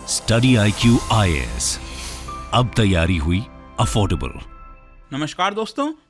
Study IQ IAS, अब तैयारी हुई अफोर्डेबल। नमस्कार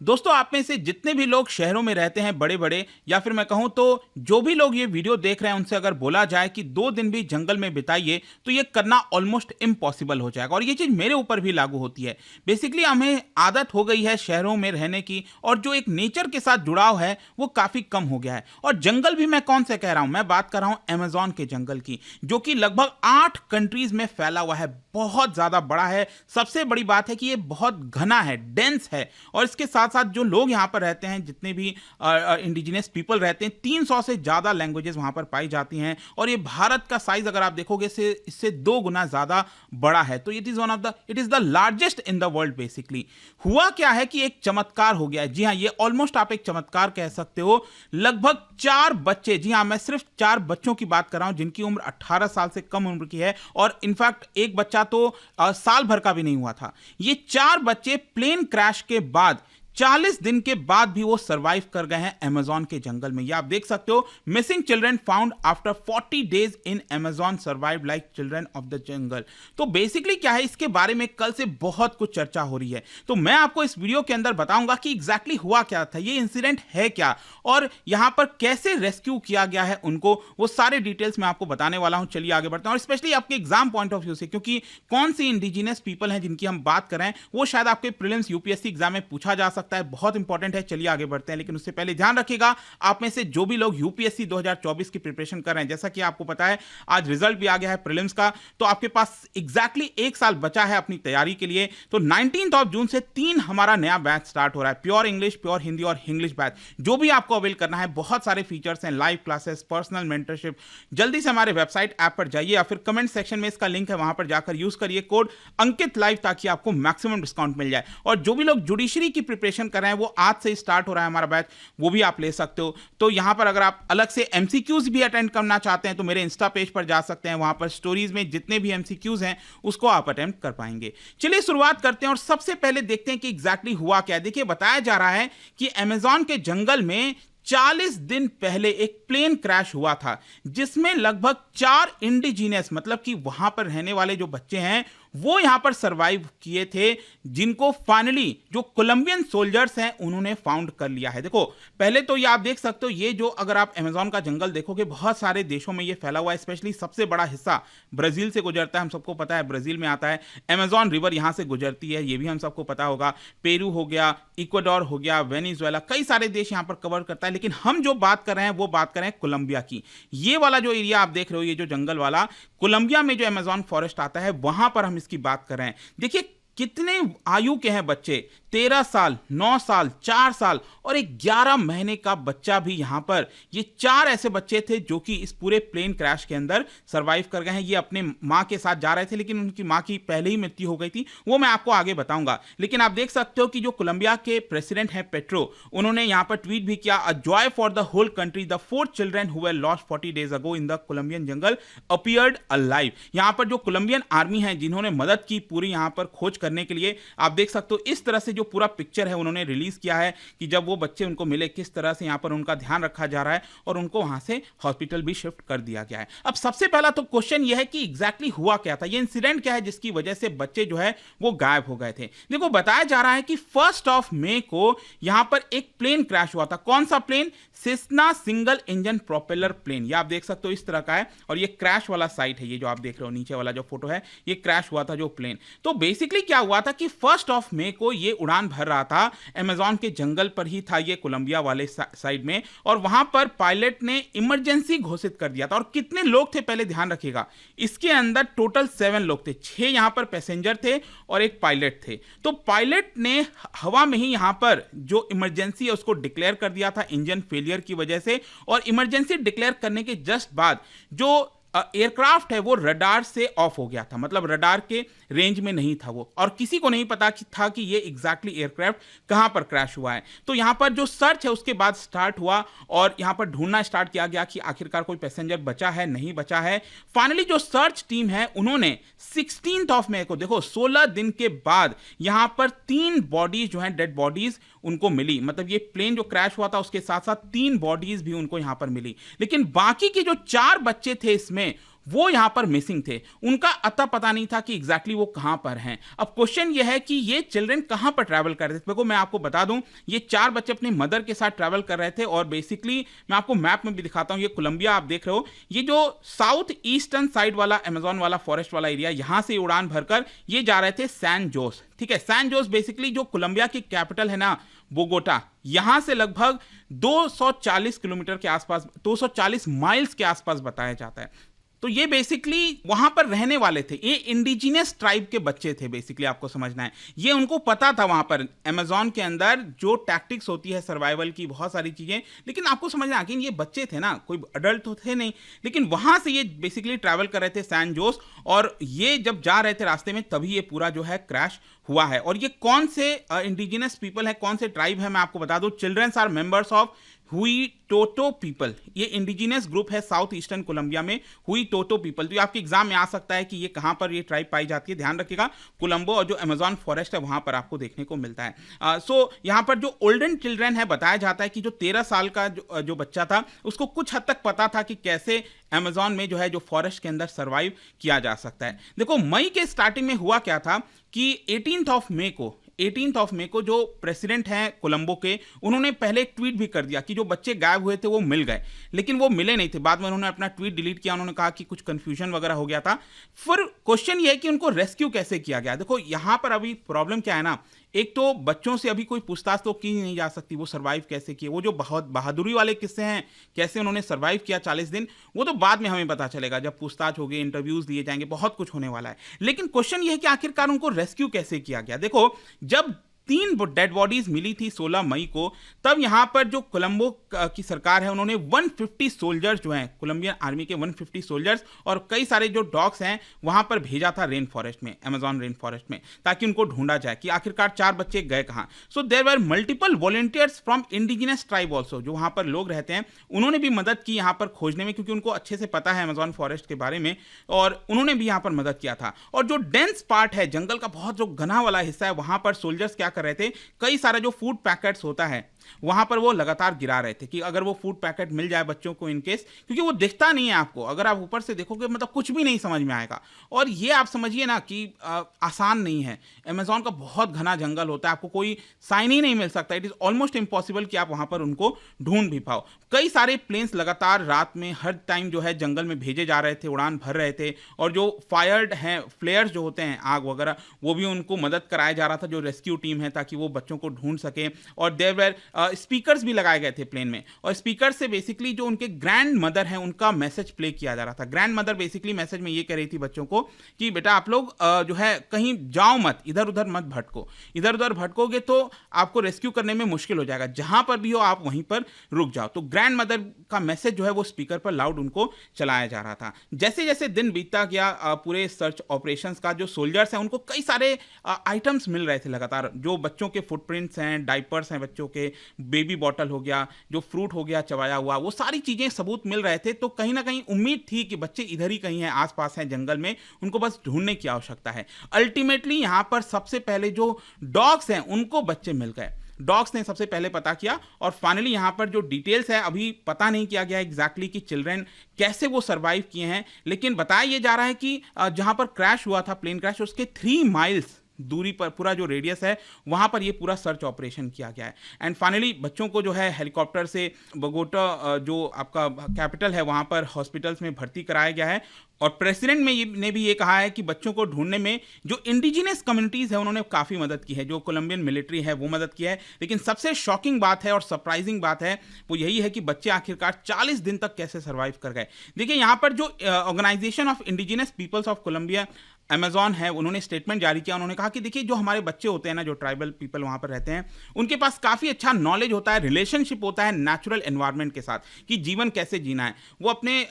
दोस्तों आप में से जितने भी लोग शहरों में रहते हैं, बड़े बड़े, या फिर मैं कहूं तो जो भी लोग ये वीडियो देख रहे हैं, उनसे अगर बोला जाए कि 2 दिन भी जंगल में बिताइए तो ये करना ऑलमोस्ट इम्पॉसिबल हो जाएगा। और ये चीज़ मेरे ऊपर भी लागू होती है। बेसिकली हमें आदत हो गई है शहरों में रहने की, और जो एक नेचर के साथ जुड़ाव है वो काफ़ी कम हो गया है। और जंगल भी मैं कौन से कह रहा हूँ, मैं बात कर रहा हूँ अमेजॉन के जंगल की, जो कि लगभग 8 कंट्रीज में फैला हुआ है, बहुत ज़्यादा बड़ा है। सबसे बड़ी बात है कि ये बहुत घना है, डेंस है, और इसके साथ साथ जो लोग यहाँ पर रहते हैं, जितने भी इंडिजिनस पीपल रहते हैं, 300 से ज़्यादा लैंग्वेजेस वहाँ पर पाई जाती हैं। और ये भारत का साइज अगर आप देखोगे इससे 2 गुना ज़्यादा बड़ा है। तो it is the largest in the world. Basically हुआ क्या है कि एक चमत्कार हो गया है। जी हाँ, ये ऑलमोस्ट आप एक चमत्कार कह सकते हो। लगभग 4 बच्चे, जी हाँ, मैं सिर्फ 4 बच्चों की बात कर रहा हूँ जिनकी उम्र 18 साल से कम उम्र की है, और इनफैक्ट एक बच्चा तो साल भर का भी नहीं हुआ था। ये 4 बच्चे प्लेन क्रैश के बाद 40 दिन के बाद भी वो सरवाइव कर गए हैं अमेजॉन के जंगल में। ये आप देख सकते हो, missing children found after 40 days in Amazon survive like children of the jungle. तो बेसिकली क्या है, इसके बारे में कल से बहुत कुछ चर्चा हो रही है। तो मैं आपको इस वीडियो के अंदर बताऊंगा कि एग्जैक्टली हुआ क्या था, ये इंसिडेंट है क्या, और यहां पर कैसे रेस्क्यू किया गया है उनको, वो सारे डिटेल्स मैं आपको बताने वाला हूं। चलिए आगे बढ़ते हैं। और स्पेशली आपके एग्जाम पॉइंट ऑफ व्यू से, क्योंकि कौन सी इंडिजिनस पीपल हैं जिनकी हम बात कर रहे हैं, वो शायद आपके प्रीलिम्स यूपीएससी एग्जाम में पूछा जा सकता है, बहुत इंपॉर्टेंट है। चलिए आगे बढ़ते हैं, लेकिन उससे पहले ध्यान रखिएगा, आप में से जो भी लोग यूपीएससी 2024 की प्रिपरेशन कर रहे हैं, जैसा कि आपको पता है आज रिजल्ट भी आ गया है प्रीलिम्स का, तो आपके पास एग्जैक्टली 1 साल बचा है अपनी तैयारी के लिए। तो 19 जून से 3 हमारा नया बैच स्टार्ट हो रहा है, प्योर इंग्लिश, प्योर हिंदी और इंग्लिश बैच, जो भी आपको अवेल करना है। बहुत सारे फीचर्स हैं, लाइव क्लासेस, पर्सनल मेंटरशिप। जल्दी से हमारे वेबसाइट ऐप पर जाइए, या फिर कमेंट सेक्शन में इसका लिंक है, वहां पर जाकर यूज करिए कोड अंकित लाइव, ताकि आपको मैक्सिमम डिस्काउंट मिल जाए। और जो भी लोग जुडिशरी की प्रिपरेशन कर रहे हैं, वो आज से स्टार्ट हो रहा है हमारा बैच, वो भी आप ले सकते हो। तो यहां पर अगर आप अलग से एमसीक्यूज भी अटेंड करना चाहते हैं तो मेरे इंस्टा पेज पर जा सकते हैं, वहां पर स्टोरीज में जितने भी एमसीक्यूज हैं उसको आप अटेम्प्ट कर पाएंगे। चलिए शुरुआत करते हैं और सबसे पहले देखते हैं कि एग्जैक्टली हुआ क्या। देखिए, बताया जा रहा है कि अमेजॉन के जंगल में 40 दिन पहले एक प्लेन क्रैश हुआ था, जिसमें लगभग 4 इंडिजिनस, मतलब कि वहां पर रहने वाले जो बच्चे हैं, वो यहां पर सरवाइव किए थे, जिनको फाइनली जो कोलंबियन सोल्जर्स हैं उन्होंने फाउंड कर लिया है। देखो, पहले तो ये आप देख सकते हो, ये जो अगर आप अमेजॉन का जंगल देखोगे, बहुत सारे देशों में ये फैला हुआ है। स्पेशली सबसे बड़ा हिस्सा ब्राजील से गुजरता है, हम सबको पता है, ब्राजील में आता है। अमेजॉन रिवर यहां से गुजरती है, ये भी हम सबको पता होगा। पेरू हो गया, इक्वाडोर हो गया, वेनेजुएला, कई सारे देश यहां पर कवर करता है। लेकिन हम जो बात कर रहे हैं वो बात कर रहे हैं कोलंबिया की। ये वाला जो एरिया आप देख रहे हो, ये जो जंगल वाला, कोलंबिया में जो अमेजॉन फॉरेस्ट आता है, वहां पर हम इसकी बात कर रहे हैं। देखिए कितने आयु के हैं बच्चे, 13 साल, 9 साल, 4 साल और एक 11 महीने का बच्चा भी यहां पर। ये 4 ऐसे बच्चे थे जो कि इस पूरे प्लेन क्रैश के अंदर सरवाइव कर गए हैं। ये अपने मां के साथ जा रहे थे, लेकिन उनकी मां की पहले ही मृत्यु हो गई थी, वो मैं आपको आगे बताऊंगा। लेकिन आप देख सकते हो कि जो कोलंबिया के प्रेसिडेंट हैं पेट्रो, उन्होंने यहां पर ट्वीट भी किया, a joy for the whole country, the 4 children who were lost 40 days ago in the Colombian jungle appeared alive. यहां पर जो कोलंबियन आर्मी है, जिन्होंने मदद की पूरी यहां पर खोज करने के लिए, आप देख सकते हो इस तरह से जो पूरा पिक्चर है उन्होंने रिलीज किया है कि जब वो बच्चे उनको मिले, किस तरह से यहां पर उनका ध्यान रखा जा रहा है, और उनको वहां से हॉस्पिटल भी शिफ्ट कर दिया गया है। अब सबसे पहला तो क्वेश्चन यह है कि एग्जैक्टली हुआ क्या था, ये इंसिडेंट क्या है जिसकी वजह से बच्चे जो है वो गायब हो गए थे। देखो, बताया जा रहा है कि 1 मई को यहां पर एक प्लेन क्रैश हुआ था। कौन सा plane? Cessna single engine propeller plane. ये आप देख सकते हो इस तरह का है, और ये क्रैश वाला साइट है। ये जो आप देख रहे हो नीचे वाला जो फोटो है, ये क्रैश हुआ था जो प्लेन। तो बेसिकली क्या हुआ था कि 1 मई को ये उड़ान भर रहा था, अमेजॉन के जंगल पर ही था ये, कोलंबिया वाले साइड में, और वहां पर पायलट ने इमरजेंसी घोषित कर दिया था। और कितने लोग थे पहले ध्यान रखिएगा, इसके अंदर टोटल 7 लोग थे, 6 यहां पर पैसेंजर थे और एक पायलट थे। तो पायलट ने हवा में ही यहां पर जो इमरजेंसी है उसको डिक्लेयर कर दिया था इंजन फेलियर की वजह से, और इमरजेंसी डिक्लेयर करने के जस्ट बाद जो एयरक्राफ्ट है वो रडार से ऑफ हो गया था, मतलब रडार के रेंज में नहीं था वो, और किसी को नहीं पता था कि ये एग्जैक्टली एयरक्राफ्ट कहां पर क्रैश हुआ है। तो यहां पर जो सर्च है उसके बाद स्टार्ट हुआ, और यहां पर ढूंढना स्टार्ट किया गया कि आखिरकार कोई पैसेंजर बचा है, नहीं बचा है। फाइनली जो सर्च टीम है उन्होंने 16 मई को, देखो 16 दिन के बाद, यहां पर 3 बॉडीज जो हैं, डेड बॉडीज उनको मिली। मतलब ये प्लेन जो क्रैश हुआ था उसके साथ साथ 3 बॉडीज भी उनको यहां पर मिली। लेकिन बाकी के जो 4 बच्चे थे इसमें, वो यहाँ पर मिसिंग थे। उनका अता पता नहीं था कि एग्जैक्टली वो कहाँ पर हैं। अब क्वेश्चन ये है कि ये चिल्ड्रन कहाँ पर ट्रैवल कर रहे थे। देखो मैं आपको बता दूं, ये 4 बच्चे अपनी मदर के साथ ट्रैवल कर रहे थे और बेसिकली मैं आपको मैप में भी दिखाता हूँ। ये कोलंबिया आप देख रहे हो, ये जो साउथ ईस्टर्न साइड वाला अमेजोन वाला फॉरेस्ट वाला एरिया, यहाँ से उड़ान भरकर ये जा रहे थे सैन जोस। ठीक है, सैन जोस बेसिकली जो कोलंबिया की कैपिटल है ना, बोगोटा, यहां से लगभग 240 किलोमीटर के आसपास, 240 माइल्स के आसपास बताया जाता है। तो ये बेसिकली वहां पर रहने वाले थे, ये इंडिजिनियस ट्राइब के बच्चे थे बेसिकली, आपको समझना है। ये उनको पता था वहां पर अमेजोन के अंदर जो टैक्टिक्स होती है सर्वाइवल की, बहुत सारी चीजें, लेकिन आपको समझना है कि ये बच्चे थे ना, कोई अडल्ट तो थे नहीं, लेकिन वहां से ये बेसिकली ट्रैवल कर रहे थे सैन जोस, और ये जब जा रहे थे रास्ते में तभी ये पूरा जो है क्रैश हुआ है। और ये कौन से इंडिजिनस पीपल है, कौन से ट्राइब है, मैं आपको बता दूं, चिल्ड्रंस आर मेंबर्स ऑफ हुई टोटो पीपल। ये इंडिजिनस ग्रुप है साउथ ईस्टर्न कोलंबिया में, हुई टोटो पीपल। तो ये आपके एग्जाम में आ सकता है कि ये कहां पर ये ट्राइब पाई जाती है, ध्यान रखिएगा। कोलंबो और जो अमेजोन फॉरेस्ट है वहां पर आपको देखने को मिलता है। सो यहां पर जो ओल्डन चिल्ड्रन है, बताया जाता है कि जो 13 साल का जो बच्चा था, उसको कुछ हद तक पता था कि कैसे अमेजोन में जो है जो फॉरेस्ट के अंदर सर्वाइव किया जा सकता है। देखो मई के स्टार्टिंग में हुआ क्या था कि 18 ऑफ मे को जो प्रेसिडेंट हैं कोलंबो के, उन्होंने पहले एक ट्वीट भी कर दिया कि जो बच्चे गायब हुए थे वो मिल गए, लेकिन वो मिले नहीं थे। बाद में उन्होंने अपना ट्वीट डिलीट किया, उन्होंने कहा कि कुछ कंफ्यूजन वगैरह हो गया था। फिर क्वेश्चन ये है कि उनको रेस्क्यू कैसे किया गया। देखो यहां पर अभी प्रॉब्लम क्या है ना, एक तो बच्चों से अभी कोई पूछताछ तो की नहीं जा सकती, वो सर्वाइव कैसे किए, वो जो बहुत बहादुरी वाले किस्से हैं, कैसे उन्होंने सर्वाइव किया 40 दिन, वो तो बाद में हमें पता चलेगा जब पूछताछ होगी, इंटरव्यूज लिए जाएंगे, बहुत कुछ होने वाला है। लेकिन क्वेश्चन ये है कि आखिरकार उनको रेस्क्यू कैसे किया गया। देखो जब 3 डेड बॉडीज मिली थी 16 मई को, तब यहां पर जो कोलंबो की सरकार है, उन्होंने 150 सोल्जर्स जो हैं, कोलंबियन आर्मी के 150 सोल्जर्स और कई सारे जो डॉग्स हैं वहां पर भेजा था रेन फॉरेस्ट में, अमेजॉन रेन फॉरेस्ट में, ताकि उनको ढूंढा जाए कि आखिरकार 4 बच्चे गए कहां। So there were multiple volunteers from indigenous tribe also, जो वहां पर लोग रहते हैं, उन्होंने भी मदद की यहां पर खोजने में, क्योंकि उनको अच्छे से पता है अमेजॉन फॉरेस्ट के बारे में, और उन्होंने भी यहां पर मदद किया था। और जो डेंस पार्ट है, जंगल का बहुत जो घना वाला हिस्सा है, वहां पर सोल्जर्स क्या कर रहे थे, कई सारा जो फूड पैकेट्स होता है वहां पर वो लगातार गिरा रहे थे कि अगर वो फूड पैकेट मिल जाए बच्चों को इन केस, क्योंकि वो दिखता नहीं है आपको, अगर आप ऊपर से देखोगे मतलब कुछ भी नहीं समझ में आएगा। और ये आप समझिए ना कि आसान नहीं है, अमेजॉन का बहुत घना जंगल होता है, आपको कोई साइन ही नहीं मिल सकता, इट इज ऑलमोस्ट इम्पॉसिबल कि आप वहां पर उनको ढूंढ भी पाओ। कई सारे प्लेन्स लगातार रात में हर टाइम जो है जंगल में भेजे जा रहे थे, उड़ान भर रहे थे, और जो फायर्ड हैं फ्लेयर्स जो होते हैं, आग वगैरह, वो भी उनको मदद कराया जा रहा था, जो रेस्क्यू टीम है, ताकि वो बच्चों को ढूंढ सके। और देयर वेर स्पीकर्स भी लगाए गए थे प्लेन में, और स्पीकर से बेसिकली जो उनके ग्रैंड मदर हैं उनका मैसेज प्ले किया जा रहा था। ग्रैंड मदर बेसिकली मैसेज में ये कह रही थी बच्चों को कि बेटा आप लोग जो है कहीं जाओ मत, इधर उधर मत भटको, इधर उधर भटकोगे तो आपको रेस्क्यू करने में मुश्किल हो जाएगा, जहां पर भी हो आप वहीं पर रुक जाओ। तो ग्रैंड मदर का मैसेज जो है वो स्पीकर पर लाउड उनको चलाया जा रहा था। जैसे जैसे दिन बीतता गया, पूरे सर्च ऑपरेशंस का जो सोल्जर्स हैं उनको कई सारे आइटम्स मिल रहे थे लगातार, जो बच्चों के फुटप्रिंट्स हैं, डाइपर्स हैं बच्चों के, बेबी बॉटल हो गया, जो फ्रूट हो गया चबाया हुआ, वो सारी चीजें सबूत मिल रहे थे। तो कहीं ना कहीं उम्मीद थी कि बच्चे इधर ही कहीं हैं, आसपास हैं जंगल में, उनको बस ढूंढने की आवश्यकता है। अल्टीमेटली यहां पर सबसे पहले जो डॉग्स हैं उनको बच्चे मिल गए, डॉग्स ने सबसे पहले पता किया, और फाइनली यहां पर जो डिटेल्स है अभी पता नहीं किया गया एग्जैक्टली कि चिल्ड्रन कैसे वो सर्वाइव किए हैं, लेकिन बताया ये जा रहा है कि जहां पर क्रैश हुआ था, प्लेन क्रैश, उसके 3 माइल्स दूरी पर पूरा जो रेडियस है वहां पर ये पूरा सर्च ऑपरेशन किया गया है। एंड फाइनली बच्चों को जो है हेलीकॉप्टर से बोगोटा जो आपका कैपिटल है वहां पर हॉस्पिटल्स में भर्ती कराया गया है। और प्रेसिडेंट ने भी ये कहा है कि बच्चों को ढूंढने में जो इंडिजिनस कम्युनिटीज है उन्होंने काफ़ी मदद की है, जो कोलंबियन मिलिट्री है वो मदद की है। लेकिन सबसे शॉकिंग बात है और सरप्राइजिंग बात है वो यही है कि बच्चे आखिरकार 40 दिन तक कैसे सर्वाइव कर गए। देखिए यहाँ पर जो organisation of indigenous peoples of Colombia Amazon है, उन्होंने स्टेटमेंट जारी किया। उन्होंने कहा कि देखिए जो हमारे बच्चे होते हैं ना, जो ट्राइबल पीपल वहाँ पर रहते हैं, उनके पास काफ़ी अच्छा नॉलेज होता है, रिलेशनशिप होता है नेचुरल एनवायरनमेंट के साथ, कि जीवन कैसे जीना है। वो अपने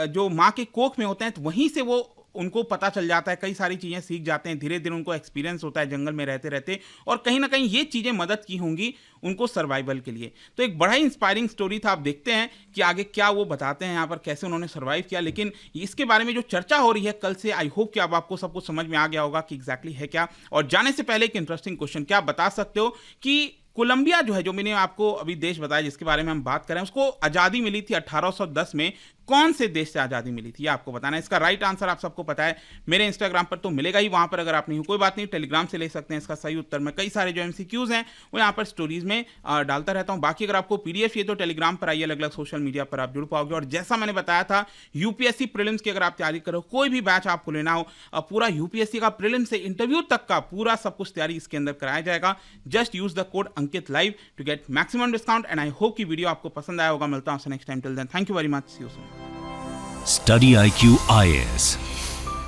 जो माँ के कोख में होते हैं तो वहीं से वो उनको पता चल जाता है, कई सारी चीज़ें सीख जाते हैं, धीरे धीरे उनको एक्सपीरियंस होता है जंगल में रहते रहते, और कहीं ना कहीं ये चीज़ें मदद की होंगी उनको सर्वाइवल के लिए। तो एक बड़ा ही इंस्पायरिंग स्टोरी था। आप देखते हैं कि आगे क्या वो बताते हैं यहाँ पर, कैसे उन्होंने सर्वाइव किया। लेकिन इसके बारे में जो चर्चा हो रही है कल से, आई होप कि अब आपको सब कुछ समझ में आ गया होगा कि एग्जैक्टली है क्या। और जाने से पहले एक इंटरेस्टिंग क्वेश्चन, क्या आप बता सकते हो कि कोलंबिया जो है, जो मैंने आपको अभी देश बताया जिसके बारे में हम बात कर रहे हैं, उसको आज़ादी मिली थी 1810 में, कौन से देश से आज़ादी मिली थी, ये आपको बताना है। इसका राइट आंसर आप सबको पता है, मेरे इंस्टाग्राम पर तो मिलेगा ही, वहाँ पर अगर आप नहीं हो कोई बात नहीं, टेलीग्राम से ले सकते हैं इसका सही उत्तर। मैं कई सारे जो MCQs हैं वो यहाँ पर स्टोरीज में डालता रहता हूँ। बाकी अगर आपको PDF ये तो टेलीग्राम पर आइए, अलग अलग सोशल मीडिया पर आप जुड़ पाओगे। और जैसा मैंने बताया था, UPSC प्रीलिम्स की अगर आप तैयारी करो, कोई भी बैच आपको लेना हो, पूरा UPSC का प्रीलिम से इंटरव्यू तक का पूरा सब कुछ तैयारी इसके अंदर कराया जाएगा। Just use the code Ankit live to get maximum discount. And I hope कि वीडियो आपको पसंद आया होगा। मिलता हूँ आपसे next time, till then thank you very much, see you soon. Study IQ IAS,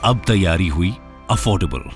अब तैयारी हुई अफोर्डेबल।